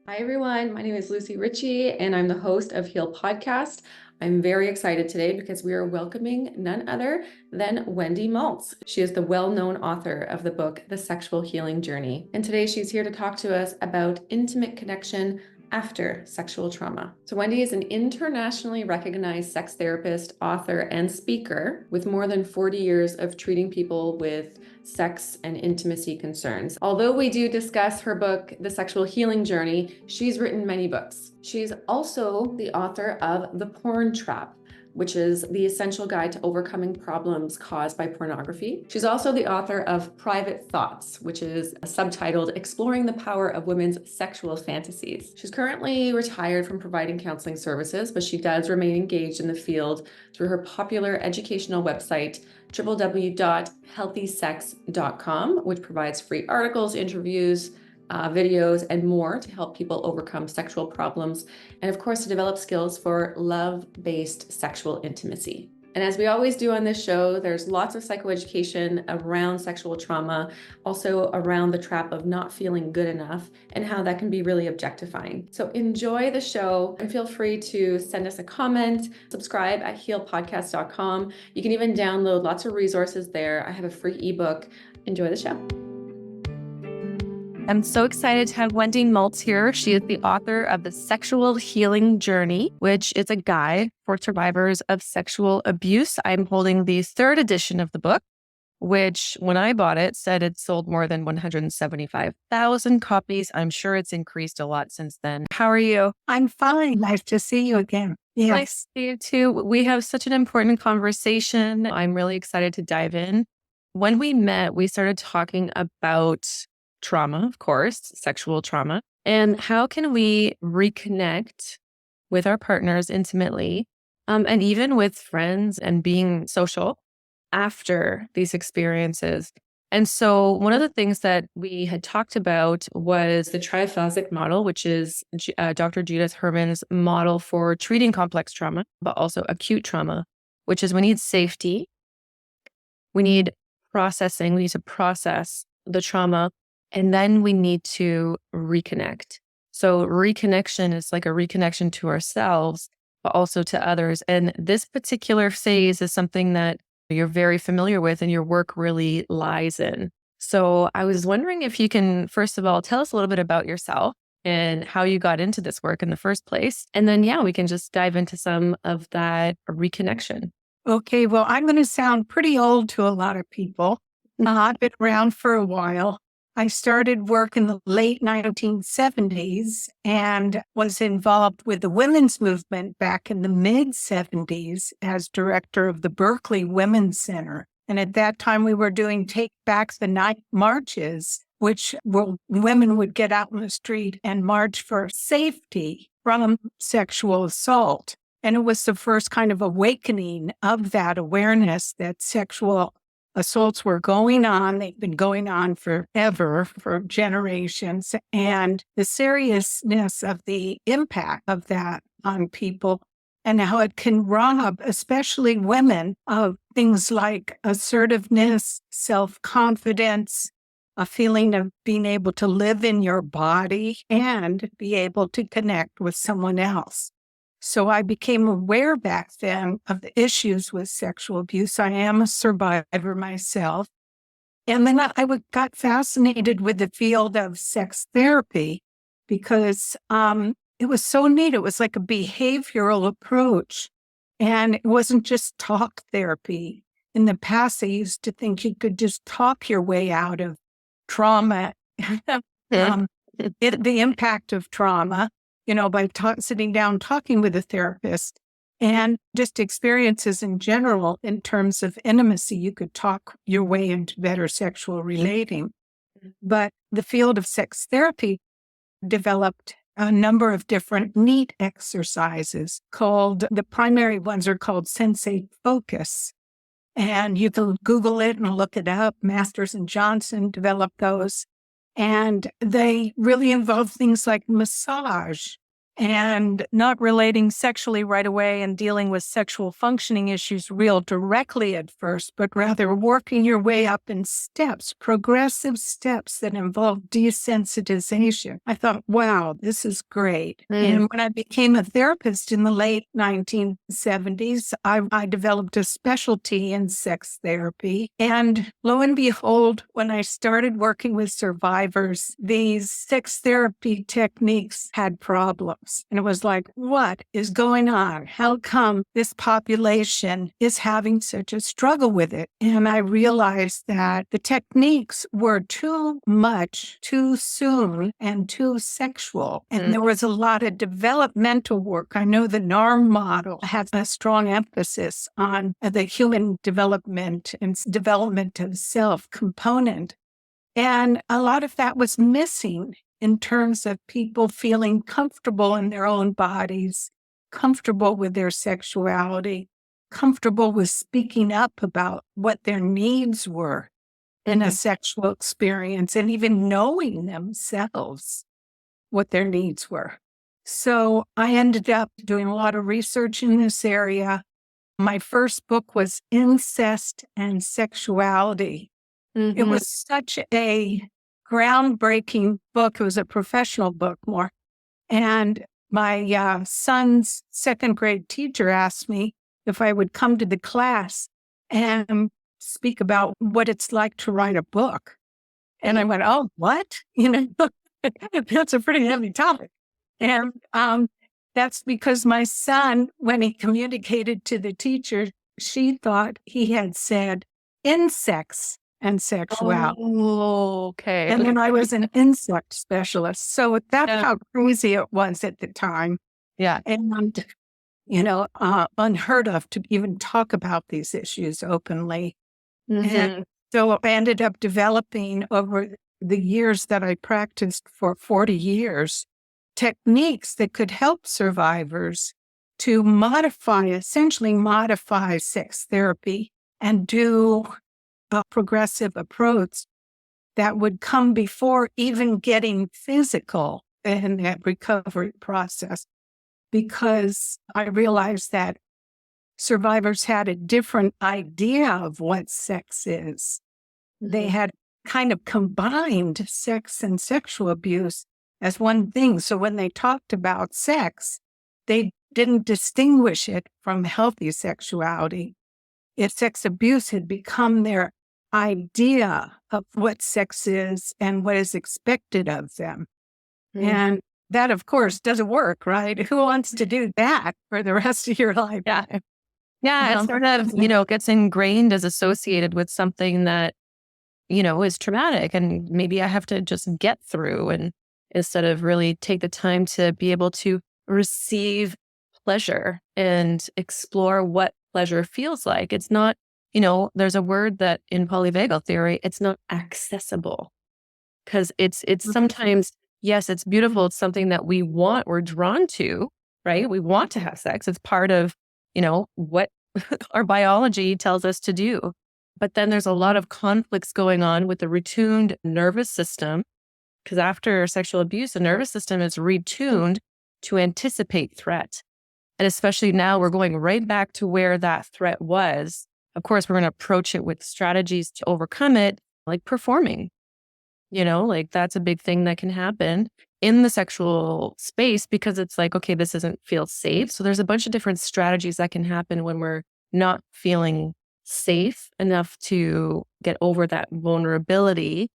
Hi, everyone. My name is Lucie Ritchie, and I'm the host of Heal Podcast. I'm very excited today because we are welcoming none other than Wendy Maltz. She is the well-known author of the book, The Sexual Healing Journey. And today she's here to talk to us about intimate connection after sexual trauma. So Wendy is an internationally recognized sex therapist, author, and speaker with more than 40 years of treating people with sex and intimacy concerns. Although we do discuss her book, The Sexual Healing Journey, she's written many books. She's also the author of The Porn Trap, which is the essential guide to overcoming problems caused by pornography. She's also the author of Private Thoughts, which is subtitled Exploring the Power of Women's Sexual Fantasies. She's currently retired from providing counseling services, but she does remain engaged in the field through her popular educational website, www.healthysex.com, which provides free articles, interviews, videos, and more to help people overcome sexual problems, and of course, to develop skills for love-based sexual intimacy. And as we always do on this show, there's lots of psychoeducation around sexual trauma, also around the trap of not feeling good enough and how that can be really objectifying. So enjoy the show and feel free to send us a comment, subscribe at healpodcast.com. You can even download lots of resources there. I have a free ebook. Enjoy the show. I'm so excited to have Wendy Maltz here. She is the author of The Sexual Healing Journey, which is a guide for survivors of sexual abuse. I'm holding the third edition of the book, which when I bought it said it sold more than 175,000 copies. I'm sure it's increased a lot since then. How are you? I'm fine. Nice to see you again. Yes. Nice to see you too. We have such an important conversation. I'm really excited to dive in. When we met, we started talking about trauma, of course, sexual trauma, and how can we reconnect with our partners intimately, and even with friends and being social after these experiences. And so one of the things that we had talked about was the triphasic model, which is Dr. Judith Herman's model for treating complex trauma, but also acute trauma, which is we need safety, we need processing, we need to process the trauma, and then we need to reconnect. So reconnection is like a reconnection to ourselves, but also to others. And this particular phase is something that you're very familiar with and your work really lies in. So I was wondering if you can, first of all, tell us a little bit about yourself and how you got into this work in the first place. And then, we can just dive into some of that reconnection. Okay, well, I'm going to sound pretty old to a lot of people. I've been around for a while. I started work in the late 1970s and was involved with the women's movement back in the mid-70s as director of the Berkeley Women's Center. And at that time, we were doing Take Back the Night marches, which women would get out in the street and march for safety from sexual assault. And it was the first kind of awakening of that awareness that sexual assaults were going on. They've been going on forever, for generations. And the seriousness of the impact of that on people and how it can rob, especially women, of things like assertiveness, self-confidence, a feeling of being able to live in your body and be able to connect with someone else. So I became aware back then of the issues with sexual abuse. I am a survivor myself. And then I got fascinated with the field of sex therapy because it was so neat. It was like a behavioral approach. And it wasn't just talk therapy. In the past, I used to think you could just talk your way out of trauma, the impact of trauma, by sitting down, talking with a therapist, and just experiences in general in terms of intimacy. You could talk your way into better sexual relating. But the field of sex therapy developed a number of different neat exercises the primary ones are called Sensate Focus. And you can Google it and look it up. Masters and Johnson developed those. And they really involve things like massage and not relating sexually right away and dealing with sexual functioning issues real directly at first, but rather working your way up in steps, progressive steps that involve desensitization. I thought, wow, this is great. And when I became a therapist in the late 1970s, I developed a specialty in sex therapy. And lo and behold, when I started working with survivors, these sex therapy techniques had problems. And it was like, what is going on? How come this population is having such a struggle with it? And I realized that the techniques were too much, too soon, and too sexual. And there was a lot of developmental work. I know the NARM model has a strong emphasis on the human development and development of self component. And a lot of that was missing in terms of people feeling comfortable in their own bodies, comfortable with their sexuality, comfortable with speaking up about what their needs were in a sexual experience, and even knowing themselves what their needs were. So I ended up doing a lot of research in this area. My first book was Incest and Sexuality. It was such a groundbreaking book. It was a professional book more. And my son's second grade teacher asked me if I would come to the class and speak about what it's like to write a book. And I went, oh, what? That's a pretty heavy topic. And that's because my son, when he communicated to the teacher, she thought he had said insects and sexuality. Oh, okay. And then I was an insect specialist. So that's how crazy it was at the time. Yeah. And, unheard of to even talk about these issues openly. And so I ended up developing over the years that I practiced for 40 years, techniques that could help survivors to essentially modify sex therapy and do a progressive approach that would come before even getting physical in that recovery process. Because I realized that survivors had a different idea of what sex is. They had kind of combined sex and sexual abuse as one thing. So when they talked about sex, they didn't distinguish it from healthy sexuality. If sex abuse had become their idea of what sex is and what is expected of them. And that, of course, doesn't work, right? Who wants to do that for the rest of your life? Yeah. Yeah. It sort of, gets ingrained as associated with something that, is traumatic. And maybe I have to just get through, and instead of really take the time to be able to receive pleasure and explore what pleasure feels like. It's not, there's a word that in polyvagal theory, it's not accessible, because it's sometimes, yes, it's beautiful. It's something that we're drawn to, right? We want to have sex. It's part of, what our biology tells us to do. But then there's a lot of conflicts going on with the retuned nervous system, because after sexual abuse, the nervous system is retuned to anticipate threat. And especially now we're going right back to where that threat was. Of course, we're going to approach it with strategies to overcome it, like performing. Like that's a big thing that can happen in the sexual space, because it's like, okay, this doesn't feel safe. So there's a bunch of different strategies that can happen when we're not feeling safe enough to get over that vulnerability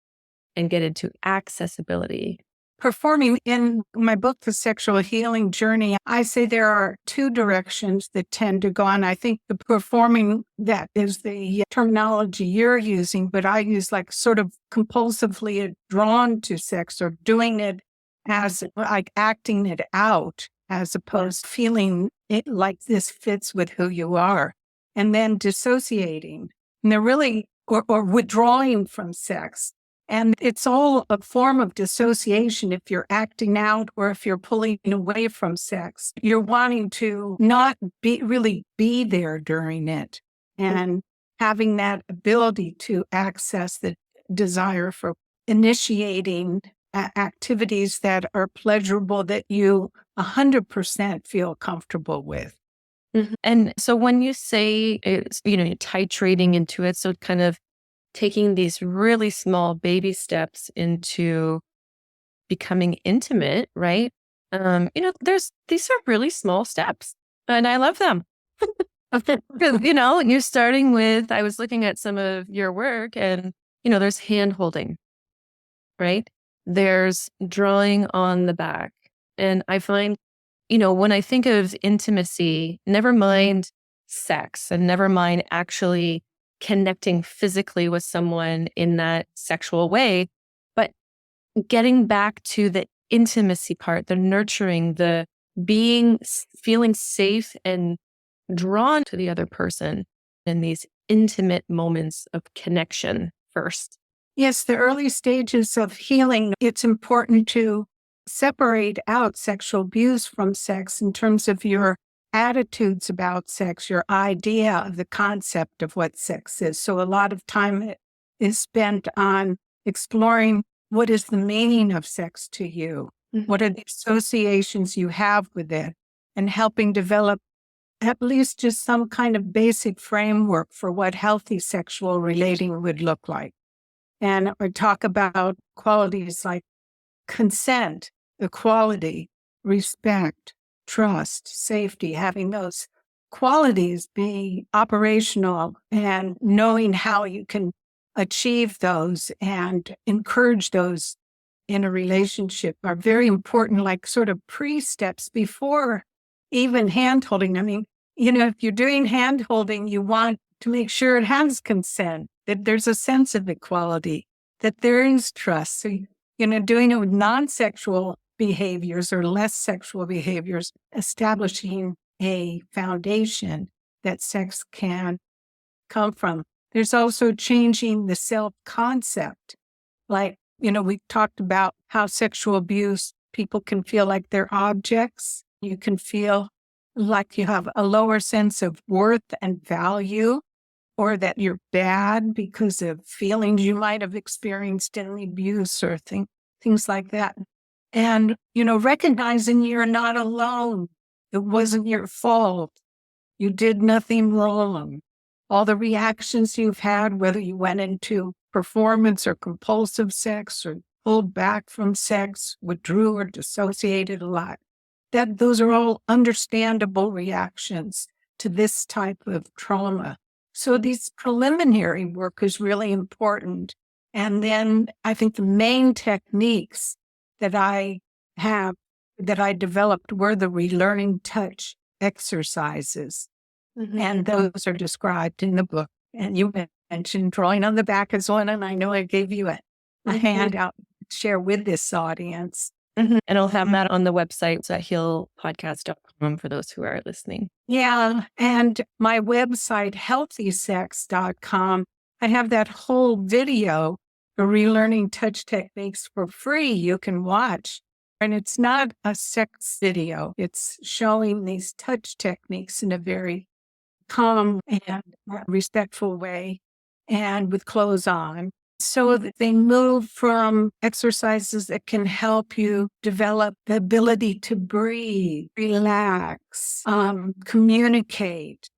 and get into accessibility. Performing in my book, The Sexual Healing Journey, I say there are two directions that tend to go on. I think the performing, that is the terminology you're using, but I use like sort of compulsively drawn to sex, or doing it as like acting it out, as opposed to feeling it like this fits with who you are. And then dissociating. And they're really, or withdrawing from sex. And it's all a form of dissociation if you're acting out or if you're pulling away from sex. You're wanting to not really be there during it, and having that ability to access the desire for initiating activities that are pleasurable that you 100% feel comfortable with. And so when you say it's, you're titrating into it, so kind of taking these really small baby steps into becoming intimate, right? These are really small steps and I love them. Because, you're starting with, I was looking at some of your work and, there's hand holding, right? There's drawing on the back. And I find, when I think of intimacy, never mind sex and never mind actually connecting physically with someone in that sexual way, but getting back to the intimacy part, the nurturing, the feeling safe and drawn to the other person in these intimate moments of connection first. Yes, the early stages of healing, it's important to separate out sexual abuse from sex in terms of your attitudes about sex, your idea of the concept of what sex is. So a lot of time is spent on exploring what is the meaning of sex to you? What are the associations you have with it? And helping develop at least just some kind of basic framework for what healthy sexual relating would look like. And I talk about qualities like consent, equality, respect, trust, safety, having those qualities be operational and knowing how you can achieve those and encourage those in a relationship are very important, like sort of pre-steps before even hand holding. I mean, if you're doing hand holding, you want to make sure it has consent, that there's a sense of equality, that there is trust. So, doing it with non-sexual behaviors or less sexual behaviors, establishing a foundation that sex can come from. There's also changing the self-concept. Like, we talked about how sexual abuse, people can feel like they're objects. You can feel like you have a lower sense of worth and value, or that you're bad because of feelings you might have experienced in the abuse or things like that. And, recognizing you're not alone. It wasn't your fault. You did nothing wrong. All the reactions you've had, whether you went into performance or compulsive sex or pulled back from sex, withdrew or dissociated a lot, those are all understandable reactions to this type of trauma. So these preliminary work is really important. And then I think the main techniques that I developed were the relearning touch exercises. And those are described in the book. And you mentioned drawing on the back as one, and I know I gave you a handout to share with this audience. And I'll have that on the website at healpodcast.com for those who are listening. Yeah. And my website, healthysex.com, I have that whole video for relearning touch techniques for free you can watch. And it's not a sex video. It's showing these touch techniques in a very calm and respectful way and with clothes on. So that they move from exercises that can help you develop the ability to breathe, relax, communicate,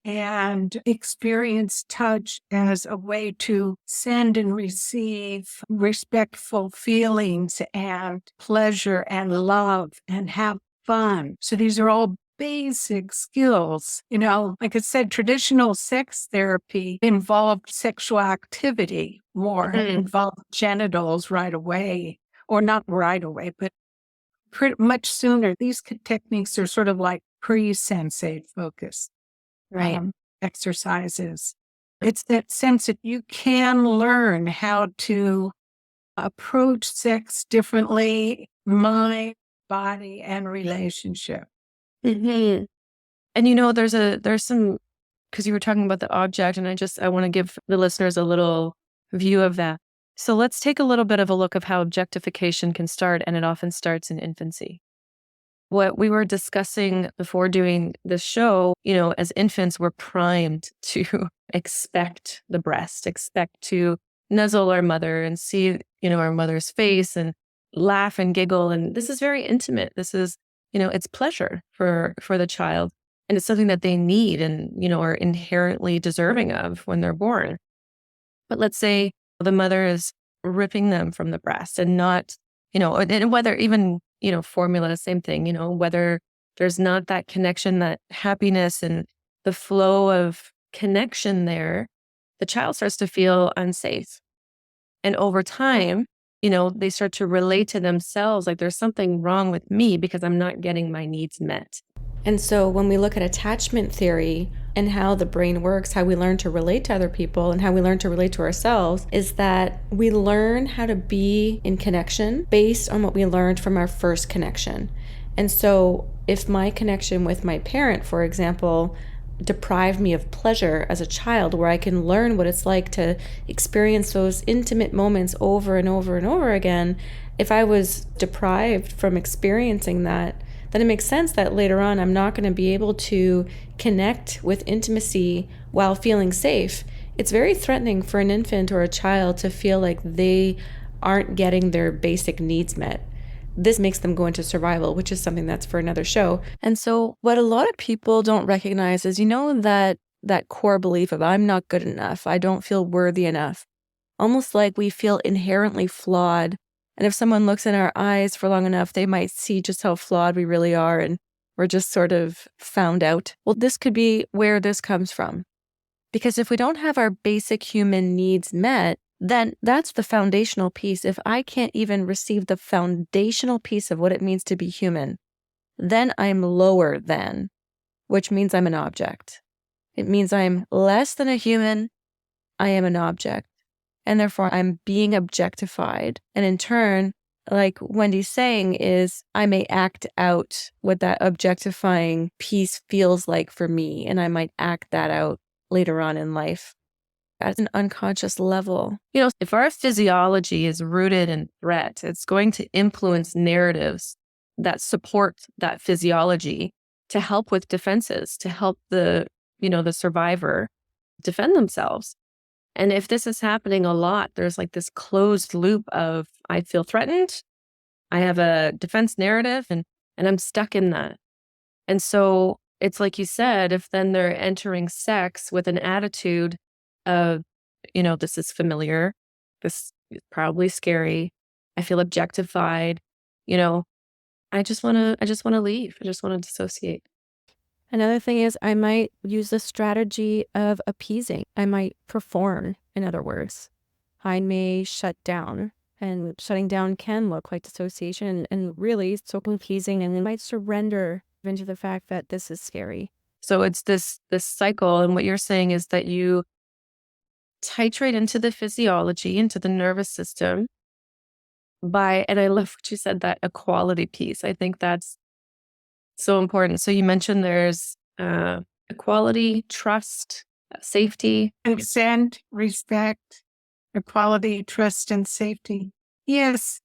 and experience touch as a way to send and receive respectfful feelings and pleasure and love and have fun. So these are all basic skills. Like I said, traditional sex therapy involved sexual activity more, involved genitals right away, or not right away, but pretty much sooner. These techniques are sort of like pre-sensate focus exercises. It's that sense that you can learn how to approach sex differently, mind, body, and relationship. And there's some, because you were talking about the object, and I want to give the listeners a little view of that. So let's take a little bit of a look of how objectification can start, and it often starts in infancy. What we were discussing before doing this show, as infants, we're primed to expect the breast, expect to nuzzle our mother and see, our mother's face and laugh and giggle. And this is very intimate. This is, it's pleasure for the child. And it's something that they need and, are inherently deserving of when they're born. But let's say the mother is ripping them from the breast and not, and whether even, formula, same thing, whether there's not that connection, that happiness and the flow of connection there, the child starts to feel unsafe. And over time, they start to relate to themselves like there's something wrong with me because I'm not getting my needs met. And so when we look at attachment theory and how the brain works, how we learn to relate to other people and how we learn to relate to ourselves, is that we learn how to be in connection based on what we learned from our first connection. And so if my connection with my parent, for example, deprived me of pleasure as a child, where I can learn what it's like to experience those intimate moments over and over and over again, if I was deprived from experiencing that, then it makes sense that later on I'm not going to be able to connect with intimacy while feeling safe. It's very threatening for an infant or a child to feel like they aren't getting their basic needs met. This makes them go into survival, which is something that's for another show. And so what a lot of people don't recognize is, that core belief of I'm not good enough, I don't feel worthy enough, almost like we feel inherently flawed. And if someone looks in our eyes for long enough, they might see just how flawed we really are and we're just sort of found out. Well, this could be where this comes from. Because if we don't have our basic human needs met, then that's the foundational piece. If I can't even receive the foundational piece of what it means to be human, then I'm lower than, which means I'm an object. It means I'm less than a human. I am an object. And therefore, I'm being objectified. And in turn, like Wendy's saying, is I may act out what that objectifying piece feels like for me. And I might act that out later on in life at an unconscious level. If our physiology is rooted in threat, it's going to influence narratives that support that physiology to help with defenses, to help the survivor defend themselves. And if this is happening a lot, there's like this closed loop of I feel threatened, I have a defense narrative, and I'm stuck in that. And so it's like you said, if then they're entering sex with an attitude of, this is familiar, this is probably scary, I feel objectified, I just want to leave. I just want to dissociate. Another thing is I might use the strategy of appeasing. I might perform, in other words. I may shut down, and shutting down can look like dissociation and really so appeasing, and I might surrender into the fact that this is scary. So it's this cycle, and what you're saying is that you titrate into the physiology, into the nervous system and I love what you said, that equality piece. I think that's so important. So you mentioned there's equality, trust, safety. Consent, respect, equality, trust, and safety. Yes,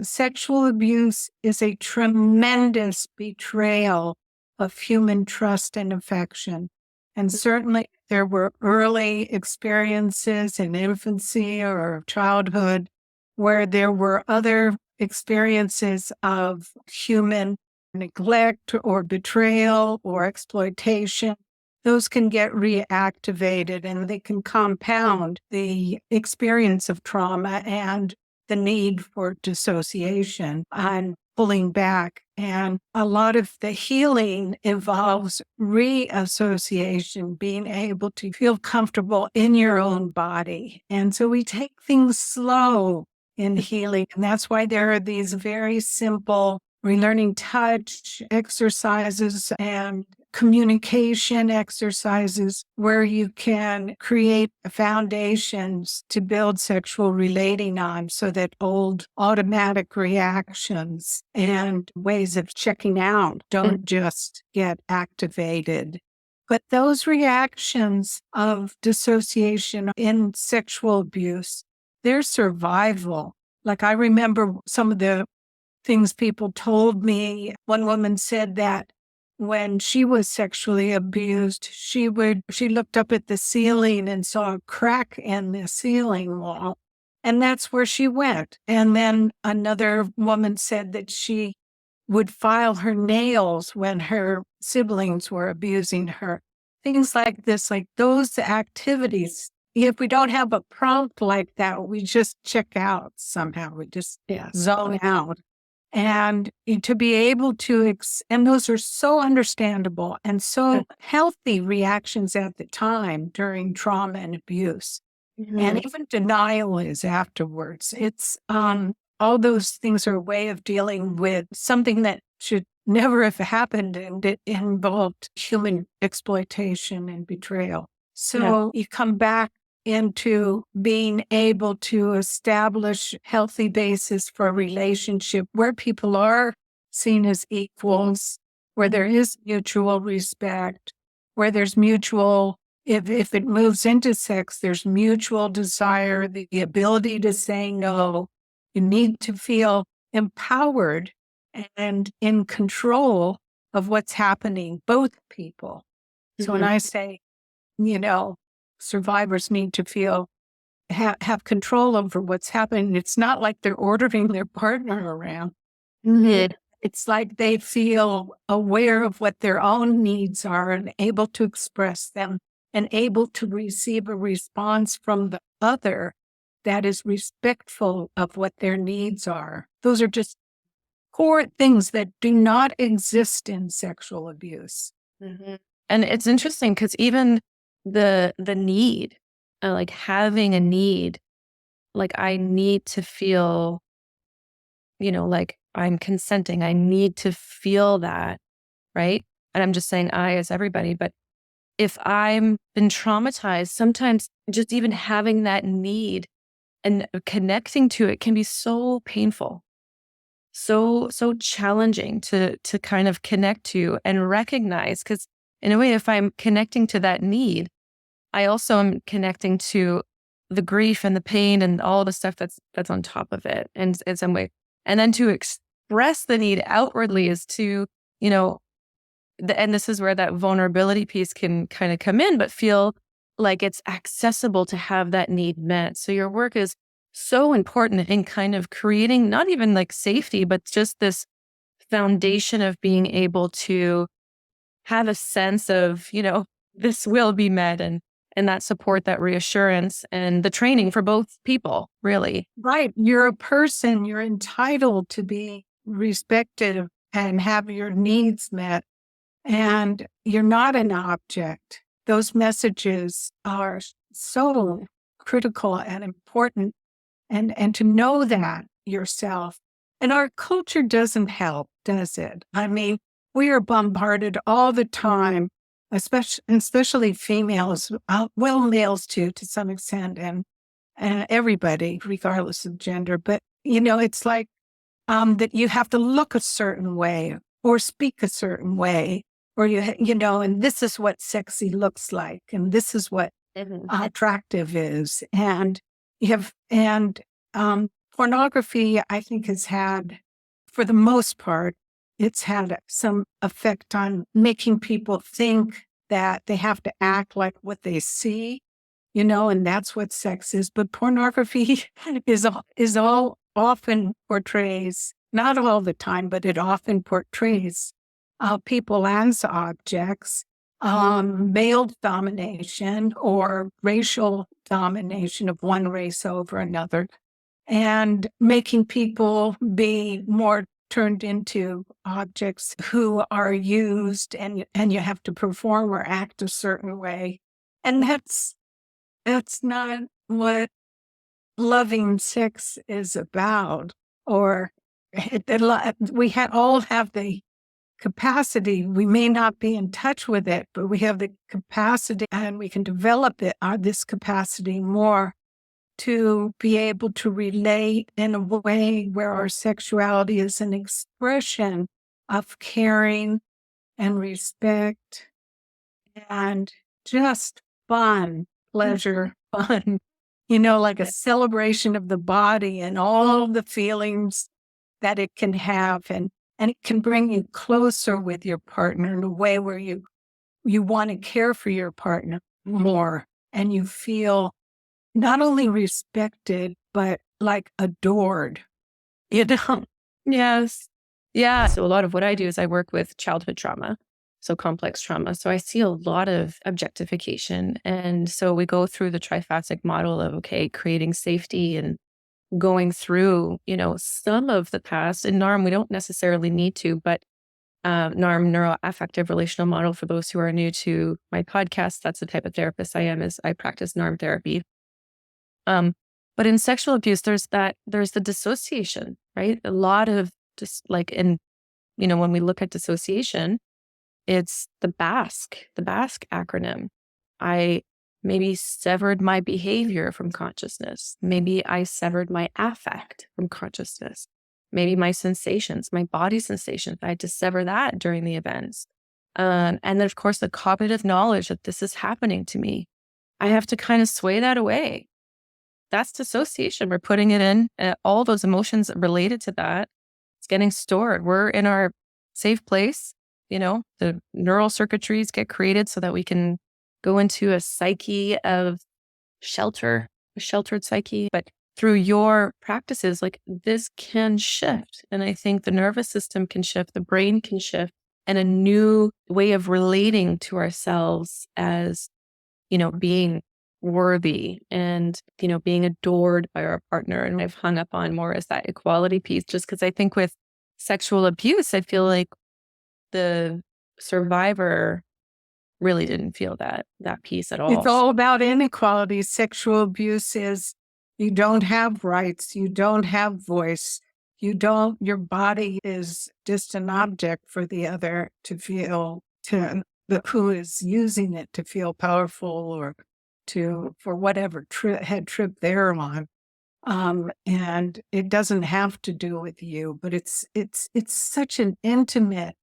sexual abuse is a tremendous betrayal of human trust and affection. And certainly there were early experiences in infancy or childhood where there were other experiences of human neglect or betrayal or exploitation. Those can get reactivated and they can compound the experience of trauma and the need for dissociation and pulling back. And a lot of the healing involves reassociation, being able to feel comfortable in your own body. And so we take things slow in healing. And that's why there are these very simple relearning touch exercises and communication exercises where you can create foundations to build sexual relating on so that old automatic reactions and ways of checking out don't just get activated. But those reactions of dissociation in sexual abuse, their survival. Like I remember some of the things people told me. One woman said that when she was sexually abused, she looked up at the ceiling and saw a crack in the ceiling wall. And that's where she went. And then another woman said that she would file her nails when her siblings were abusing her. Things like this, like those activities. If we don't have a prompt like that, we just check out somehow. We just zone out. And to be able to, and those are so understandable and so healthy reactions at the time during trauma and abuse. And even denial is afterwards. It's all those things are a way of dealing with something that should never have happened, and it involved human exploitation and betrayal. So you come back into being able to establish healthy basis for a relationship where people are seen as equals, where there is mutual respect, where there's mutual, if it moves into sex, there's mutual desire, the ability to say no. You need to feel empowered and in control of what's happening, both people. So when I say, survivors need to feel, have control over what's happening, it's not like they're ordering their partner around. It's like they feel aware of what their own needs are and able to express them and able to receive a response from the other that is respectful of what their needs are. Those are just core things that do not exist in sexual abuse. And it's interesting because even the need, like having a need, like I need to feel, like I'm consenting. I need to feel that, right? And I'm just saying I as everybody, but if I'm been traumatized, sometimes just even having that need and connecting to it can be so painful, so challenging to kind of connect to and recognize. Because in a way, if I'm connecting to that need, I also am connecting to the grief and the pain and all the stuff that's on top of it in some way. And then to express the need outwardly is to, and this is where that vulnerability piece can kind of come in, but feel like it's accessible to have that need met. So your work is so important in kind of creating not even like safety, but just this foundation of being able to have a sense of, this will be met, and that support, that reassurance, and the training for both people, really. Right. You're a person. You're entitled to be respected and have your needs met. And you're not an object. Those messages are so critical and important. And to know that yourself. And our culture doesn't help, does it? I mean, we are bombarded all the time, especially females, males too, to some extent, and everybody, regardless of gender. But, it's like that you have to look a certain way or speak a certain way, or, and this is what sexy looks like, and this is what attractive is. And pornography, I think, has had, for the most part, it's had some effect on making people think that they have to act like what they see, and that's what sex is. But pornography is all often portrays, not all the time, but it often portrays people as objects, male domination or racial domination of one race over another, and making people be more turned into objects who are used, and you have to perform or act a certain way. And that's not what loving sex is about. Or we all have the capacity. We may not be in touch with it, but we have the capacity, and we can develop this capacity more to be able to relate in a way where our sexuality is an expression of caring and respect and just fun, pleasure, fun, like a celebration of the body and all the feelings that it can have. And and it can bring you closer with your partner in a way where you want to care for your partner more, and you feel not only respected, but like adored, you know? Yes. Yeah. So a lot of what I do is I work with childhood trauma, so complex trauma. So I see a lot of objectification. And so we go through the triphasic model of, okay, creating safety and going through, some of the past. In NARM, we don't necessarily need to, but NARM, neuroaffective relational model, for those who are new to my podcast, that's the type of therapist I am, is I practice NARM therapy. But in sexual abuse, there's the dissociation, right? A lot of just like when we look at dissociation, it's the BASC acronym. I maybe severed my behavior from consciousness. Maybe I severed my affect from consciousness. Maybe my sensations, my body sensations, I had to sever that during the events. And then, of course, the cognitive knowledge that this is happening to me. I have to kind of sway that away. That's dissociation. We're putting it in. All those emotions related to that, it's getting stored. We're in our safe place. The neural circuitries get created so that we can go into a psyche of shelter, a sheltered psyche. But through your practices, like this can shift. And I think the nervous system can shift, the brain can shift, and a new way of relating to ourselves as, being worthy and, being adored by our partner. And I've hung up on more as that equality piece, just because I think with sexual abuse, I feel like the survivor really didn't feel that piece at all. It's all about inequality. Sexual abuse is you don't have rights, you don't have voice, your body is just an object for the other to feel, who is using it to feel powerful or for whatever head trip they're on. And it doesn't have to do with you, but it's such an intimate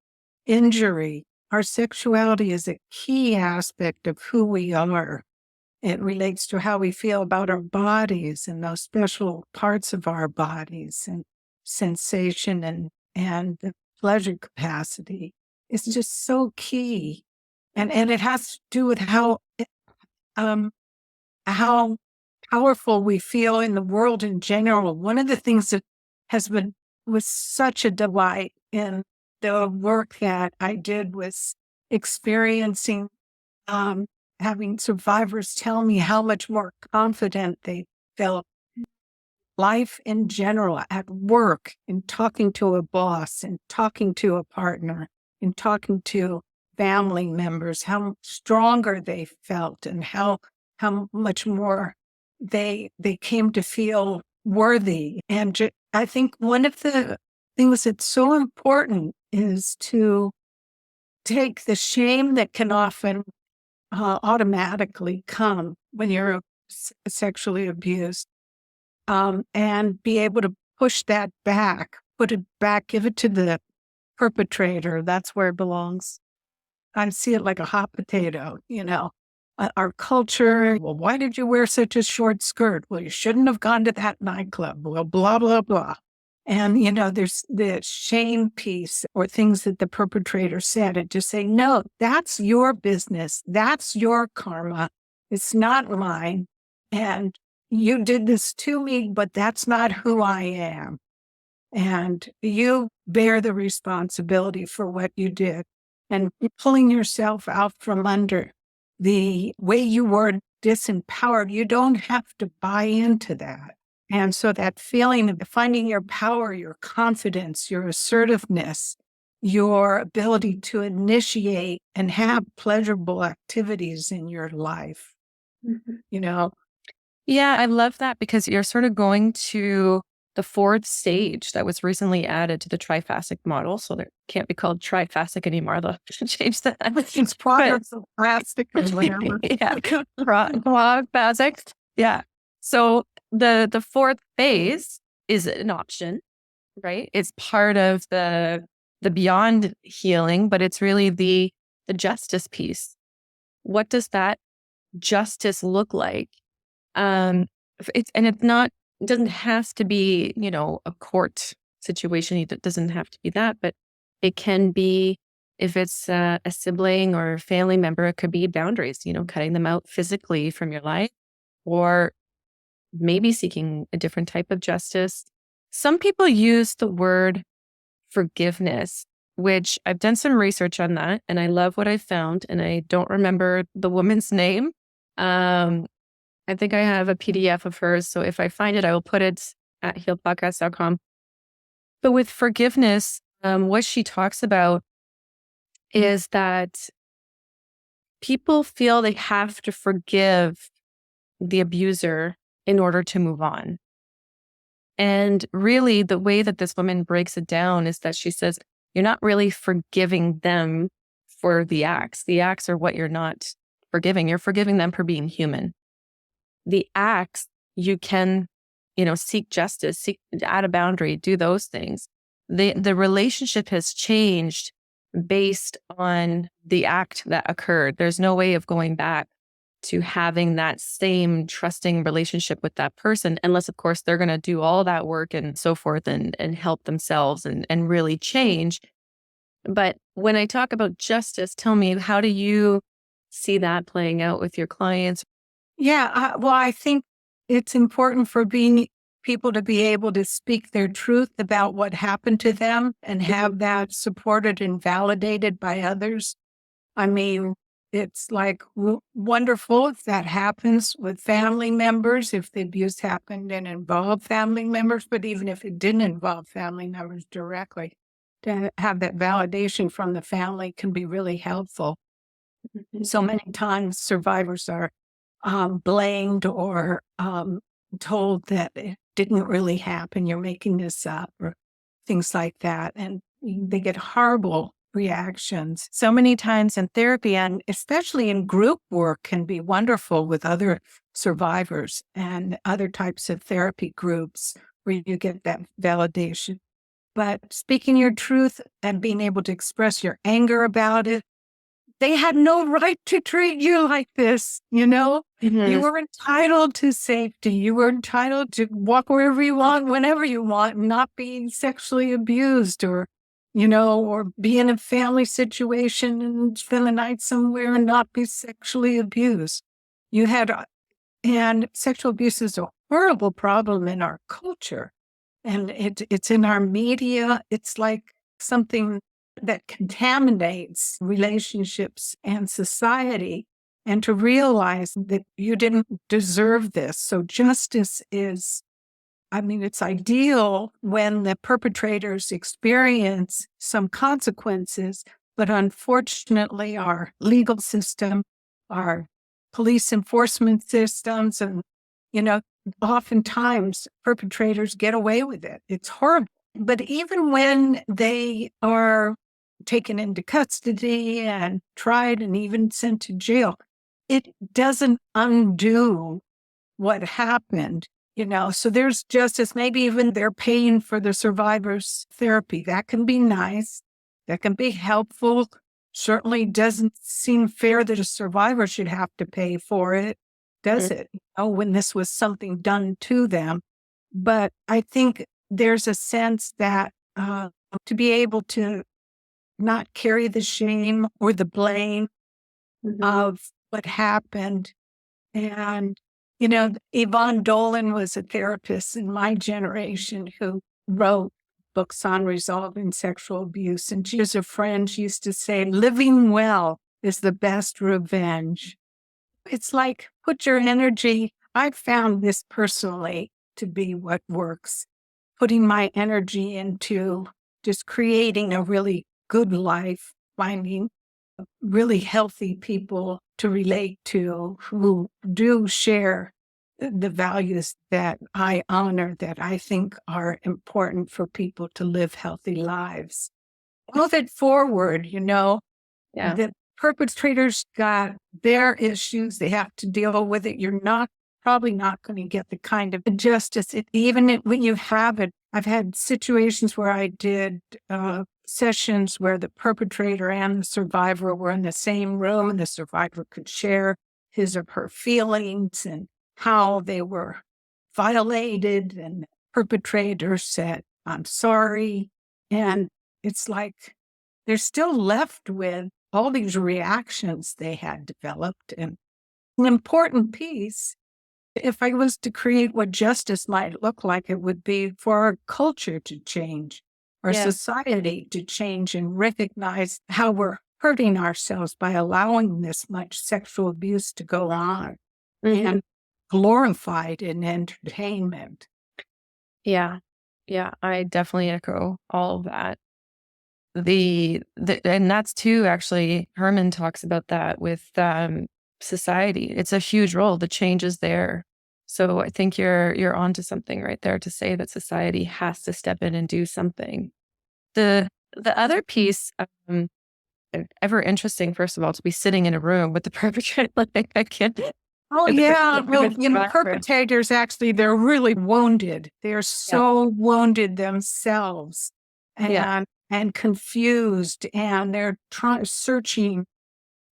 injury. Our sexuality is a key aspect of who we are. It relates to how we feel about our bodies and those special parts of our bodies and sensation and the pleasure capacity. It's just so key. And it has to do with how powerful we feel in the world in general. One of the things that was such a delight in the work that I did was experiencing, having survivors tell me how much more confident they felt. Life in general, at work, in talking to a boss, in talking to a partner, in talking to family members, how stronger they felt and how much more they came to feel worthy. And I think one of the things that's so important is to take the shame that can often automatically come when you're sexually abused, and be able to push that back, put it back, give it to the perpetrator. That's where it belongs. I see it like a hot potato, our culture. Well, why did you wear such a short skirt? Well, you shouldn't have gone to that nightclub. Well, blah, blah, blah. And, there's the shame piece or things that the perpetrator said, and just say, no, that's your business. That's your karma. It's not mine. And you did this to me, but that's not who I am. And you bear the responsibility for what you did. And pulling yourself out from under the way you were disempowered, you don't have to buy into that. And so that feeling of finding your power, your confidence, your assertiveness, your ability to initiate and have pleasurable activities in your life, Yeah, I love that, because you're sort of going to the fourth stage that was recently added to the triphasic model. So there can't be called triphasic anymore. They'll change that. It's products of plastic or whatever. Yeah, triphasic. Yeah. So the fourth phase is an option, right? It's part of the beyond healing, but it's really the justice piece. What does that justice look like? It doesn't have to be, a court situation. It doesn't have to be that, but It can be, if it's a sibling or family member, it could be boundaries, cutting them out physically from your life, or maybe seeking a different type of justice. Some people use the word forgiveness, which I've done some research on that, and I love what I found, and I don't remember the woman's name. I think I have a PDF of hers, so if I find it, I will put it at healpodcast.com. But with forgiveness, what she talks about is that people feel they have to forgive the abuser in order to move on. And really, the way that this woman breaks it down is that she says, you're not really forgiving them for the acts. The acts are what you're not forgiving. You're forgiving them for being human. The acts, you can, seek justice, add a boundary, do those things. The relationship has changed based on the act that occurred. There's no way of going back to having that same trusting relationship with that person, unless, of course, they're going to do all that work and so forth and help themselves and really change. But when I talk about justice, tell me, how do you see that playing out with your clients? Yeah, well, I think it's important for people to be able to speak their truth about what happened to them and have that supported and validated by others. I mean, it's like wonderful if that happens with family members, if the abuse happened and involved family members, but even if it didn't involve family members directly, to have that validation from the family can be really helpful. So many times survivors are blamed or told that it didn't really happen, you're making this up, or things like that. And they get horrible reactions. So many times in therapy, and especially in group work, can be wonderful with other survivors and other types of therapy groups where you get that validation. But speaking your truth and being able to express your anger about it, they had no right to treat you like this, Mm-hmm. You were entitled to safety. You were entitled to walk wherever you want, whenever you want, not being sexually abused or be in a family situation and spend the night somewhere and not be sexually abused. And sexual abuse is a horrible problem in our culture. And it's in our media. It's like something that contaminates relationships and society, and to realize that you didn't deserve this. So justice is, it's ideal when the perpetrators experience some consequences, but unfortunately our legal system, our police enforcement systems, and, oftentimes perpetrators get away with it. It's horrible. But even when they are taken into custody and tried and even sent to jail, it doesn't undo what happened, So there's justice. Maybe even they're paying for the survivor's therapy. That can be nice. That can be helpful. Certainly doesn't seem fair that a survivor should have to pay for it, does it? When this was something done to them. But I think there's a sense that to be able to not carry the shame or the blame of what happened. And, Yvonne Dolan was a therapist in my generation who wrote books on resolving sexual abuse. And she was a friend. She used to say, living well is the best revenge. It's like, put your energy. I've found this personally to be what works. Putting my energy into just creating a really good life, finding really healthy people to relate to who do share the values that I honor, that I think are important for people to live healthy lives. Move it forward, Yeah. The perpetrators got their issues. They have to deal with it. You're probably not going to get the kind of justice, when you have it. I've had situations where I did sessions where the perpetrator and the survivor were in the same room, and the survivor could share his or her feelings and how they were violated, and the perpetrator said, I'm sorry. And it's like they're still left with all these reactions they had developed. And an important piece, if I was to create what justice might look like, it would be for our culture to change, our society to change, and recognize how we're hurting ourselves by allowing this much sexual abuse to go on and glorified in entertainment. Yeah. Yeah. I definitely echo all of that. And that's too, actually, Herman talks about that with society. It's a huge role. The change is there. So I think you're onto something right there to say that society has to step in and do something. The other piece, ever interesting, first of all, to be sitting in a room with the perpetrator. Like, I can't. Oh, yeah. Well, perpetrators, actually, they're really wounded. They're so wounded themselves and confused, and they're searching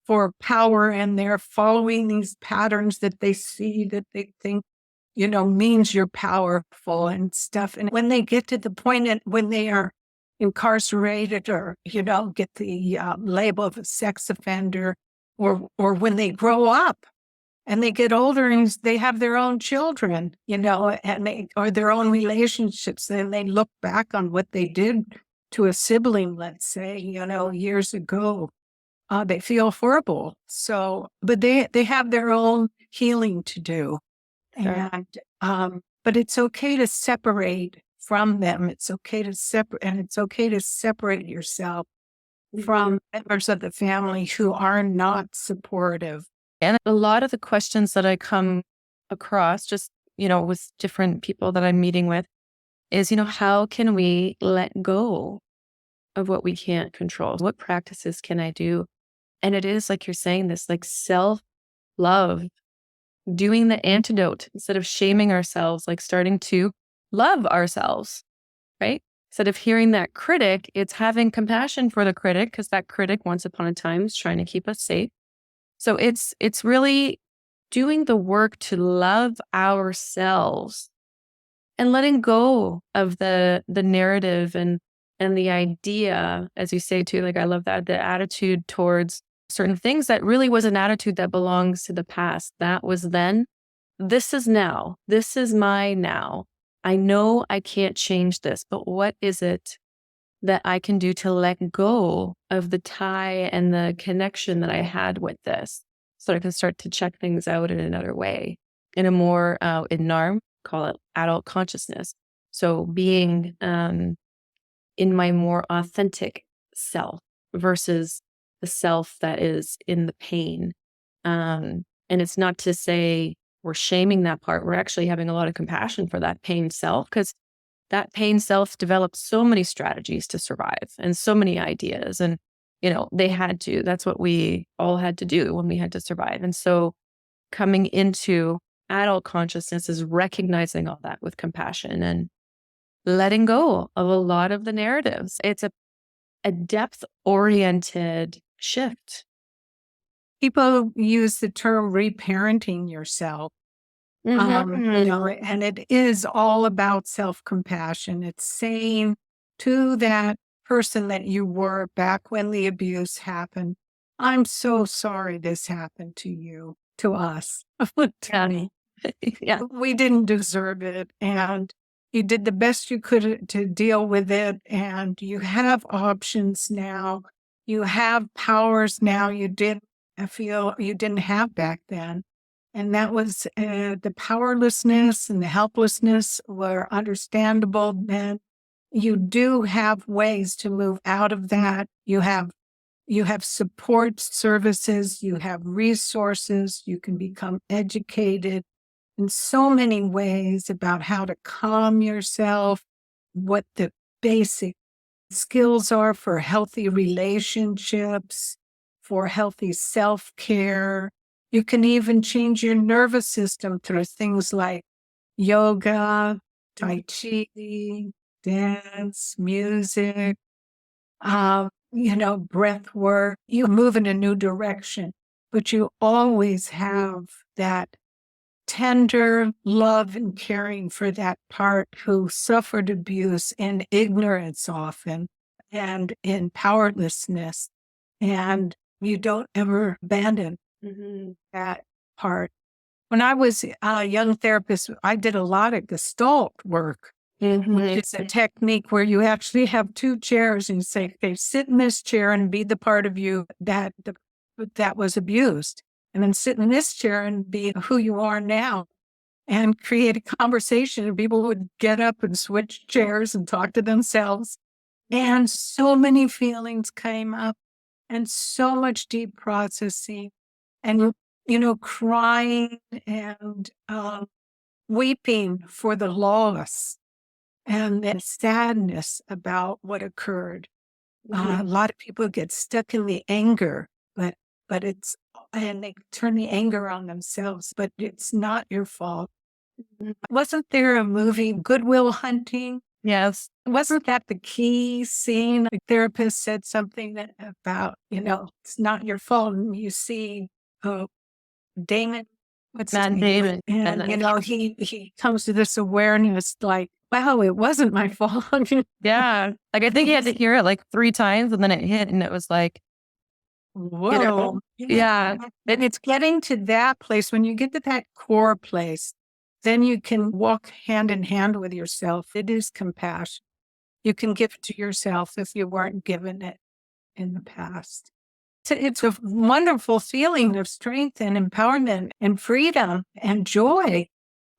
for power, and they're following these patterns that they see that they think, means you're powerful and stuff. And when they get to the point when they are incarcerated or, get the label of a sex offender, or when they grow up and they get older and they have their own children, or their own relationships, then they look back on what they did to a sibling, let's say, years ago. They feel horrible. So, but they have their own healing to do. Sure. And, but it's okay to separate from them. It's okay to separate, and it's okay to separate yourself from members of the family who are not supportive. And a lot of the questions that I come across, just, with different people that I'm meeting with, is, how can we let go of what we can't control? What practices can I do? And it is like you're saying, this like self-love, doing the antidote instead of shaming ourselves, like starting to love ourselves, right? Instead of hearing that critic, it's having compassion for the critic, because that critic once upon a time is trying to keep us safe. So it's really doing the work to love ourselves and letting go of the narrative and the idea, as you say too, like I love that, the attitude towards certain things that really was an attitude that belongs to the past. That was then. This is now. This is my now. I know I can't change this, but what is it that I can do to let go of the tie and the connection that I had with this, so I can start to check things out in another way, in a more, in NARM, call it adult consciousness. So being in my more authentic self versus the self that is in the pain. And it's not to say we're shaming that part. We're actually having a lot of compassion for that pain self, because that pain self developed so many strategies to survive and so many ideas. And, they had to. That's what we all had to do when we had to survive. And so coming into adult consciousness is recognizing all that with compassion and letting go of a lot of the narratives. It's a depth-oriented shift. People use the term reparenting yourself. And it is all about self-compassion. It's saying to that person that you were back when the abuse happened, I'm so sorry this happened to you, to us. Yeah. We didn't deserve it. And you did the best you could to deal with it. And you have options now. You have powers now you didn't feel you didn't have back then. And that was the powerlessness and the helplessness were understandable then. You do have ways to move out of that. You have support services, you have resources, you can become educated in so many ways about how to calm yourself, what the basic skills are for healthy relationships, for healthy self-care. You can even change your nervous system through things like yoga, tai chi, dance, music, breath work. You move in a new direction, but you always have that tender love and caring for that part who suffered abuse in ignorance often. and in powerlessness. And you don't ever abandon that part. When I was a young therapist, I did a lot of Gestalt work, which is a technique where you actually have two chairs and you say, okay, sit in this chair and be the part of you that was abused. And then sit in this chair and be who you are now and create a conversation. And people would get up and switch chairs and talk to themselves. And so many feelings came up and so much deep processing and, crying and weeping for the loss and then sadness about what occurred. A lot of people get stuck in the anger, but and they turn the anger on themselves, but it's not your fault. Wasn't there a movie, Good Will Hunting? Yes. Wasn't that the key scene? The therapist said something about, it's not your fault. And you see Damon, what's his Matt name? Damon. And, he comes to this awareness like, wow, it wasn't my fault. Yeah. Like I think he had to hear it like 3 times and then it hit and it was like, Whoa. yeah. And it's getting to that place. When you get to that core place, then you can walk hand in hand with yourself. It is compassion. You can give it to yourself if you weren't given it in the past. It's a wonderful feeling of strength and empowerment and freedom and joy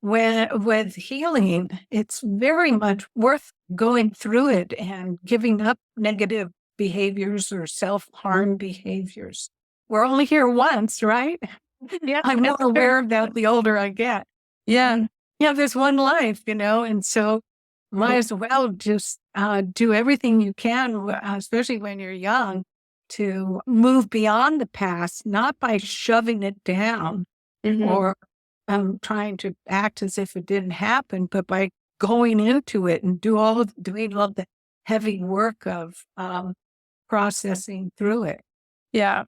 with healing. It's very much worth going through it and giving up negative behaviors or self-harm behaviors. We're only here once, right? Yeah, I'm more aware of that the older I get. Yeah. There's one life, and so might as well just do everything you can, especially when you're young, to move beyond the past, not by shoving it down or trying to act as if it didn't happen, but by going into it and doing all the heavy work of processing through it. Yeah.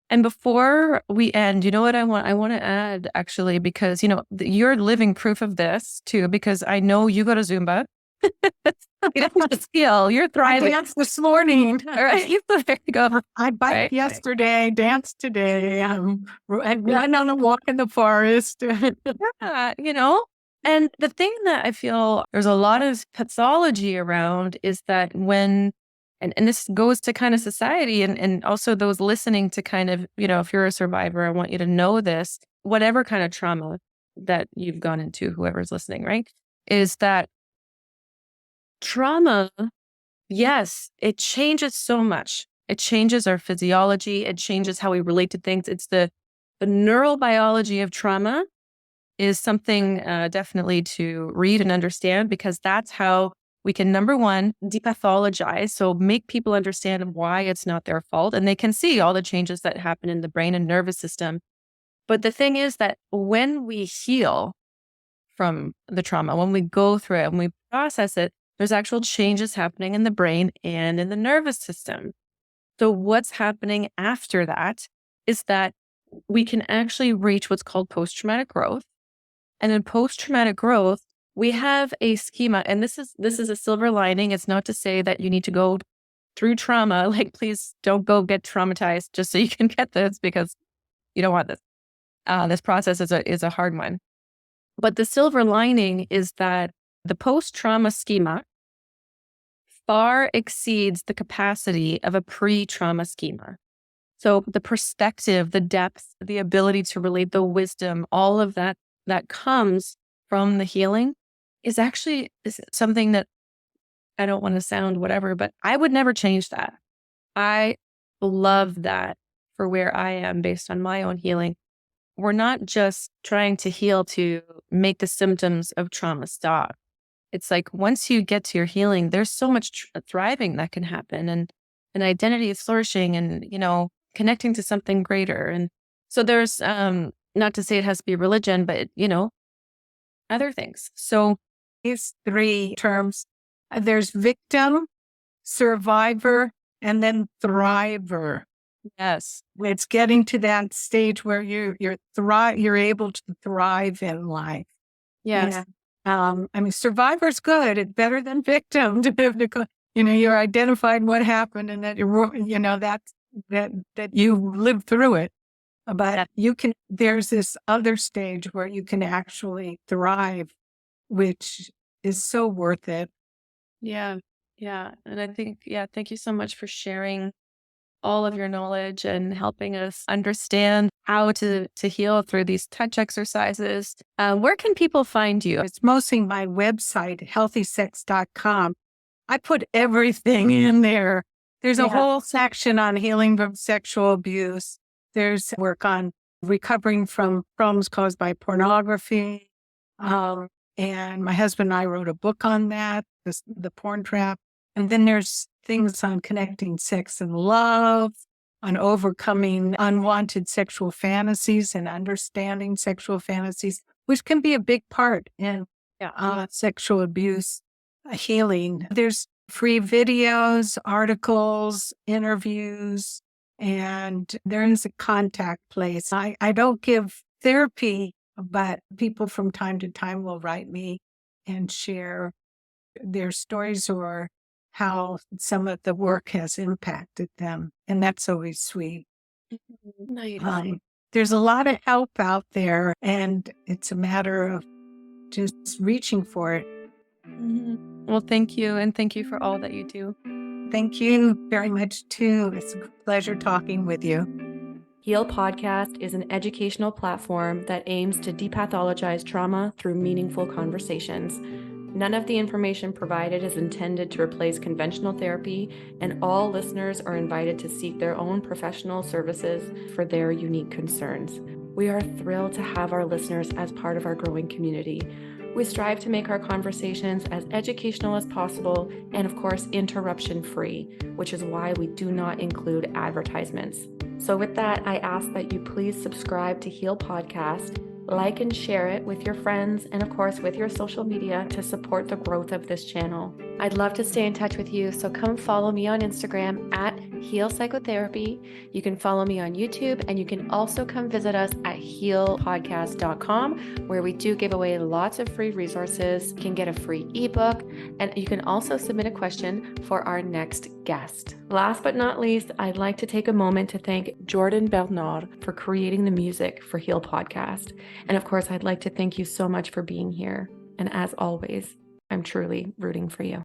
And before we end, you know what I want to add actually, because, you're living proof of this too, because I know you go to Zumba. You don't just feel you're thriving. I danced this morning. All right. There you go. I biked yesterday, danced today. I went on a walk in the forest. Yeah, and the thing that I feel there's a lot of pathology around is that and this goes to kind of society and also those listening to kind of, if you're a survivor, I want you to know this, whatever kind of trauma that you've gone into, whoever's listening, right? Is that trauma, yes, it changes so much. It changes our physiology. It changes how we relate to things. It's the neurobiology of trauma is something definitely to read and understand, because that's how we can, number one, depathologize. So make people understand why it's not their fault. And they can see all the changes that happen in the brain and nervous system. But the thing is that when we heal from the trauma, when we go through it and we process it, there's actual changes happening in the brain and in the nervous system. So what's happening after that is that we can actually reach what's called post-traumatic growth. And in post-traumatic growth, we have a schema, and this is a silver lining. It's not to say that you need to go through trauma. Like, please don't go get traumatized just so you can get this, because you don't want this. This process is a hard one. But the silver lining is that the post-trauma schema far exceeds the capacity of a pre-trauma schema. So the perspective, the depth, the ability to relate, the wisdom, all of that comes from the healing is actually something that I don't want to sound whatever, but I would never change that. I love that for where I am based on my own healing. We're not just trying to heal to make the symptoms of trauma stop. It's like once you get to your healing, there's so much thriving that can happen, and an identity is flourishing and, connecting to something greater. And so there's, not to say it has to be religion, but, other things. So these 3 terms, there's victim, survivor, and then thriver. yes, It's getting to that stage where you're able to thrive in life. yes, Yeah. Survivor's good. It's better than victim. You're identifying what happened and that that you lived through it. But there's this other stage where you can actually thrive, which is so worth it. Yeah. Yeah. And I think, thank you so much for sharing all of your knowledge and helping us understand how to heal through these touch exercises. Where can people find you? It's mostly my website, healthysex.com. I put everything in there. There's a whole section on healing from sexual abuse. There's work on recovering from problems caused by pornography. And my husband and I wrote a book on that, the porn trap. And then there's things on connecting sex and love, on overcoming unwanted sexual fantasies and understanding sexual fantasies, which can be a big part in sexual abuse healing. There's free videos, articles, interviews, and there is a contact place. I don't give therapy, but people from time to time will write me and share their stories or how some of the work has impacted them. And that's always sweet. Nice. There's a lot of help out there, and it's a matter of just reaching for it. Well, thank you. And thank you for all that you do. Thank you very much, too. It's a pleasure talking with you. Heal Podcast is an educational platform that aims to depathologize trauma through meaningful conversations. None of the information provided is intended to replace conventional therapy, and all listeners are invited to seek their own professional services for their unique concerns. We are thrilled to have our listeners as part of our growing community. We strive to make our conversations as educational as possible and, of course, interruption-free, which is why we do not include advertisements. So with that, I ask that you please subscribe to Heal Podcast, like and share it with your friends, and of course with your social media to support the growth of this channel. I'd love to stay in touch with you, so come follow me on Instagram at Heal Psychotherapy. You can follow me on YouTube, and you can also come visit us at healpodcast.com, where we do give away lots of free resources. You can get a free ebook, and you can also submit a question for our next guest. Last but not least, I'd like to take a moment to thank Jordan Bernard for creating the music for Heal Podcast. And of course, I'd like to thank you so much for being here. And as always, I'm truly rooting for you.